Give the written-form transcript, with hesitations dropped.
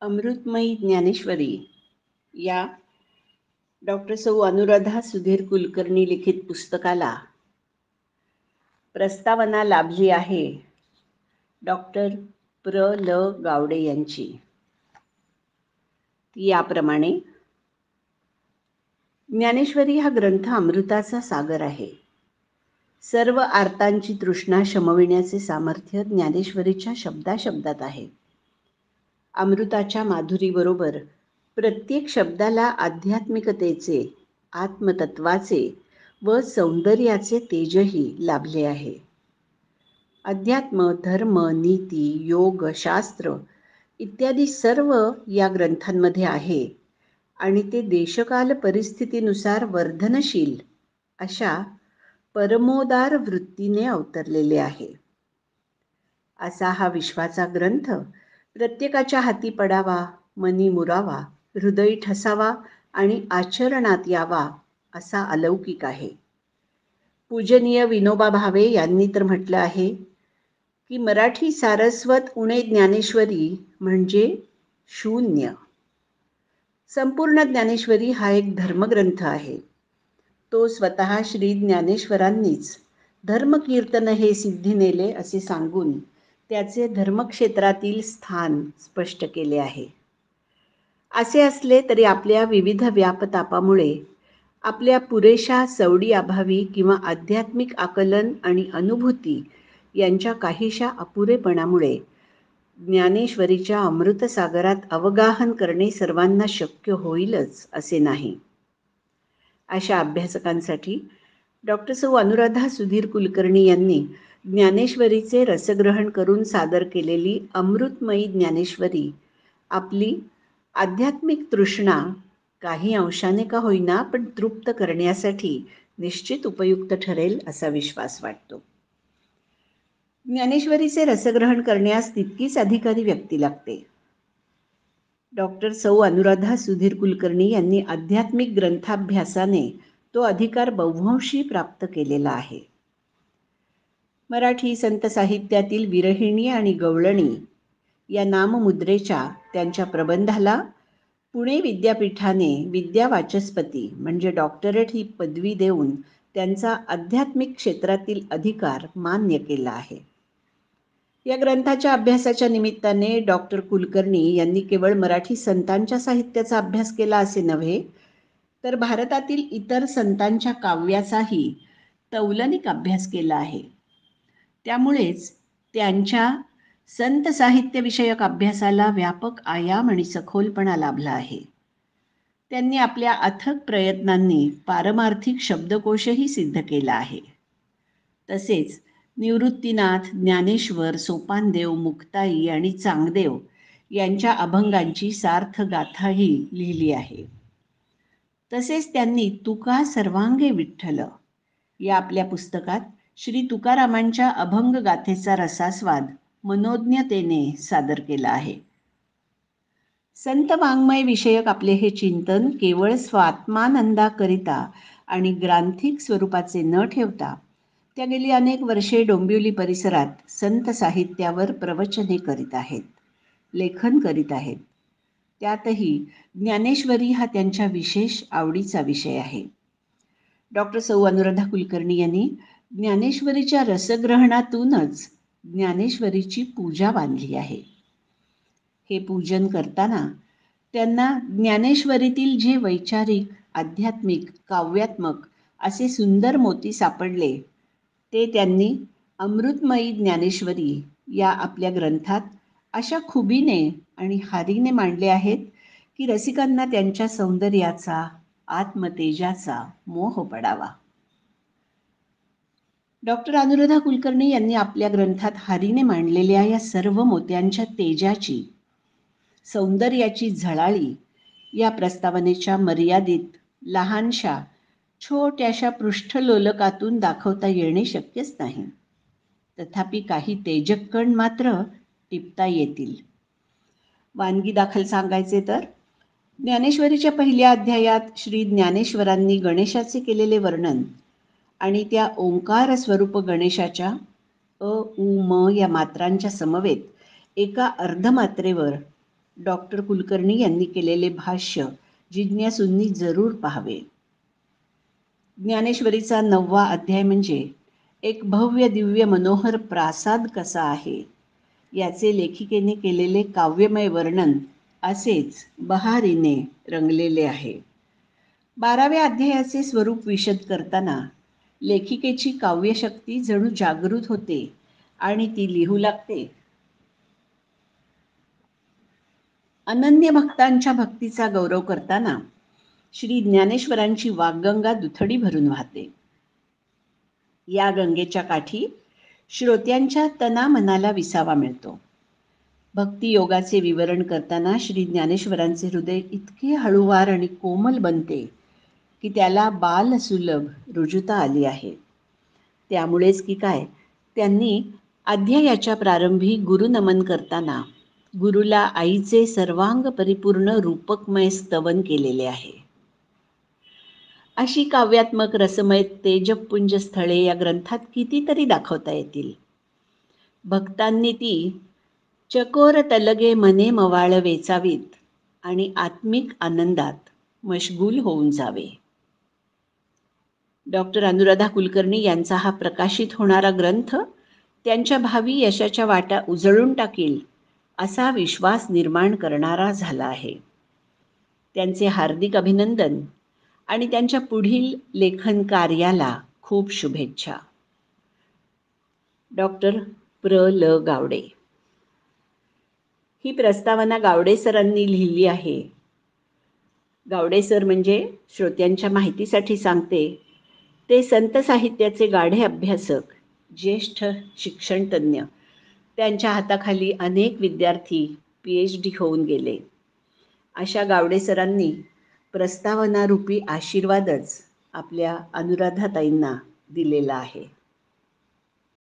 अमृतमयी ज्ञानेश्वरी या डॉक्टर सौ अनुराधा सुधीर कुलकर्णी लिखित पुस्तकाला प्रस्तावना लाभली आहे डॉक्टर ल गावडे यांची. ती याप्रमाणे: ज्ञानेश्वरी हा ग्रंथ अमृताचा सागर आहे. सर्व आर्तांची तृष्णा शमविण्याचे सामर्थ्य ज्ञानेश्वरीच्या शब्दाशब्दात आहे. अमृताच्या माधुरीबरोबर प्रत्येक शब्दाला आध्यात्मिकतेचे, आत्मतत्वाचे व सौंदर्याचे तेजही लाभले आहे. अध्यात्म, धर्म, नीती, योग, शास्त्र इत्यादी सर्व या ग्रंथांमध्ये आहे आणि ते देशकाल परिस्थितीनुसार वर्धनशील अशा परमोदार वृत्तीने अवतरलेले आहे. असा हा विश्वाचा ग्रंथ प्रत्येकाच्या हाती पडावा, मनी मुरावा, हृदयी ठसावा आणि आचरणात यावा असा अलौकिक आहे. पूजनीय विनोबा भावे यांनी तर म्हटलं आहे की मराठी सारस्वत उणे ज्ञानेश्वरी म्हणजे शून्य. संपूर्ण ज्ञानेश्वरी हा एक धर्मग्रंथ आहे. तो स्वतः श्री ज्ञानेश्वरांनीच धर्मकीर्तन हे सिद्धी नेले असे सांगून त्याचे धर्मक्षेत्रातील स्थान स्पष्ट केले आहे. असे असले तरी आपल्या विविध व्यापतापामुळे, आपल्या पुरेशा सवडीअभावी किंवा आध्यात्मिक आकलन आणि अनुभूती यांच्या काहीशा अपुरेपणामुळे ज्ञानेश्वरीच्या अमृतसागरात अवगाहन करणे सर्वांना शक्य होईलच असे नाही. अशा अभ्यासकांसाठी डॉक्टर सौ अनुराधा सुधीर कुलकर्णी यांनी ज्ञानेश्वरीचे रसग्रहण करून सादर केलेली अमृतमयी ज्ञानेश्वरी आपली आध्यात्मिक तृष्णा काही अंशाने का होईना पण तृप्त करण्यासाठी निश्चित उपयुक्त ठरेल असा विश्वास वाटतो. ज्ञानेश्वरीचे रसग्रहण करण्यास तितकीच अधिकारी व्यक्ती लागते. डॉक्टर सौ अनुराधा सुधीर कुलकर्णी यांनी आध्यात्मिक ग्रंथाभ्यासाने तो अधिकार बहुंशी प्राप्त केलेला आहे. मराठी संत साहित्यातील विरहिणी आणि गवळणी या नाममुद्रेच्या त्यांच्या प्रबंधाला पुणे विद्यापीठाने विद्यावाचस्पती म्हणजे डॉक्टरेट ही पदवी देऊन त्यांचा आध्यात्मिक क्षेत्रातील अधिकार मान्य केला आहे. या ग्रंथाच्या अभ्यासाच्या निमित्ताने डॉक्टर कुलकर्णी यांनी केवळ मराठी संतांच्या साहित्याचा अभ्यास केला असे नव्हे, तर भारतातील इतर संतांच्या काव्याचाही तौलनिक अभ्यास केला आहे. त्यामुळेच त्यांच्या संत साहित्यविषयक अभ्यासाला व्यापक आयाम आणि सखोलपणा लाभला आहे. त्यांनी आपल्या अथक प्रयत्नांनी पारमार्थिक शब्दकोशही सिद्ध केला आहे. तसेच निवृत्तीनाथ, ज्ञानेश्वर, सोपानदेव, मुक्ताई आणि चांगदेव यांच्या अभंगांची सार्थ गाथाही लिहिली आहे. तसेच त्यांनी तुका सर्वांगे विठ्ठल या आपल्या पुस्तकात श्री तुकारामांच्या अभंग गाथेचा रसास्वाद मनोज्ञतेने सादर केला आहे. संत वाङ्मय विषयक आपले हे चिंतन केवळ स्वात्मानंदाकरिता आणि ग्रांथिक स्वरूपाचे न ठेवता त्या गेली अनेक वर्षे डोंबिवली परिसरात संत साहित्यावर प्रवचने करीत आहेत, लेखन करीत आहेत. त्यातही ज्ञानेश्वरी हा त्यांच्या विशेष आवडीचा विषय आहे. डॉक्टर सौ अनुराधा कुलकर्णी यांनी ज्ञानेश्वरीच्या रसग्रहणातूनच ज्ञानेश्वरीची पूजा बांधली आहे. हे पूजन करताना त्यांना ज्ञानेश्वरीतील जे वैचारिक, आध्यात्मिक, काव्यात्मक असे सुंदर मोती सापडले ते त्यांनी अमृतमयी ज्ञानेश्वरी या आपल्या ग्रंथात अशा खुबीने आणि हारीने मांडले आहेत की रसिकांना त्यांच्या सौंदर्याचा, आत्मतेजाचा मोह पडावा. डॉक्टर अनुराधा कुलकर्णी यांनी आपल्या ग्रंथात हारीने मांडलेल्या या सर्व मोत्यांच्या तेजाची, सौंदर्याची झळाळी या प्रस्तावनेच्या मर्यादित लहानशा छोट्याशा पृष्ठलोलकातून दाखवता येणे शक्यच नाही. तथापि काही तेजककण मात्र टिपता येतील. वानगी दाखल सांगायचे तर ज्ञानेश्वरीच्या पहिल्या अध्यायात श्री ज्ञानेश्वरांनी गणेशाचे केलेले वर्णन आणि त्या ओंकार स्वरूप गणेशाच्या अ, उ, म या मात्रांच्या समवेत एका अर्धमात्रेवर डॉक्टर कुलकर्णी यांनी केलेले भाष्य जिज्ञासूंनी जरूर पाहावे. ज्ञानेश्वरीचा 9वा अध्याय म्हणजे एक भव्य दिव्य मनोहर प्रासाद कसा आहे याचे लेखिकेने केलेले काव्यमय वर्णन असेच बहारीने रंगलेले आहे. 12व्या अध्यायाचे स्वरूप विशद करताना लेखिकेची काव्यशक्ती जणू जागृत होते आणि ती लिहू लागते. अनन्य भक्तांच्या भक्तीचा गौरव करताना श्री ज्ञानेश्वरांची वाग्गंगा दुथडी भरून वाहते. या गंगेच्या काठी श्रोत्यांच्या तना मनाला विसावा मिळतो. भक्ती योगाचे विवरण करताना श्री ज्ञानेश्वरांचे हृदय इतके हळूवार आणि कोमल बनते की त्याला बालसुलभ रुजुता आली आहे. त्यामुळेच की काय, त्यांनी अध्यायाच्या प्रारंभी गुरुनमन करताना गुरुला आईचे सर्वांग परिपूर्ण रूपकमय स्तवन केलेले आहे. अशी काव्यात्मक रसमय तेजपुंज स्थळे या ग्रंथात कितीतरी दाखवता येतील. भक्तांनी ती चकोर तलगे मने मवाळ वेचावीत आणि आत्मिक आनंदात मशगूल होऊन जावे. डॉक्टर अनुराधा कुलकर्णी यांचा हा प्रकाशित होणारा ग्रंथ त्यांच्या भावी यशाच्या वाटा उजळून टाकील असा विश्वास निर्माण करणारा झाला आहे. त्यांचे हार्दिक अभिनंदन आणि त्यांच्या पुढील लेखन कार्याला खूप शुभेच्छा. डॉक्टर प्र. ल. गावडे. ही प्रस्तावना गावडे सरांनी लिहिली आहे. गावडे सर म्हणजे श्रोत्यांच्या माहितीसाठी सांगते, ते संत साहित्याचे गाढे अभ्यासक, ज्येष्ठ शिक्षणतज्ञ. त्यांच्या हाताखाली अनेक विद्यार्थी PhD होऊन गेले. अशा गावडे सरांनी प्रस्तावनारूपी आशीर्वादच आपल्या अनुराधाताईंना दिलेला आहे.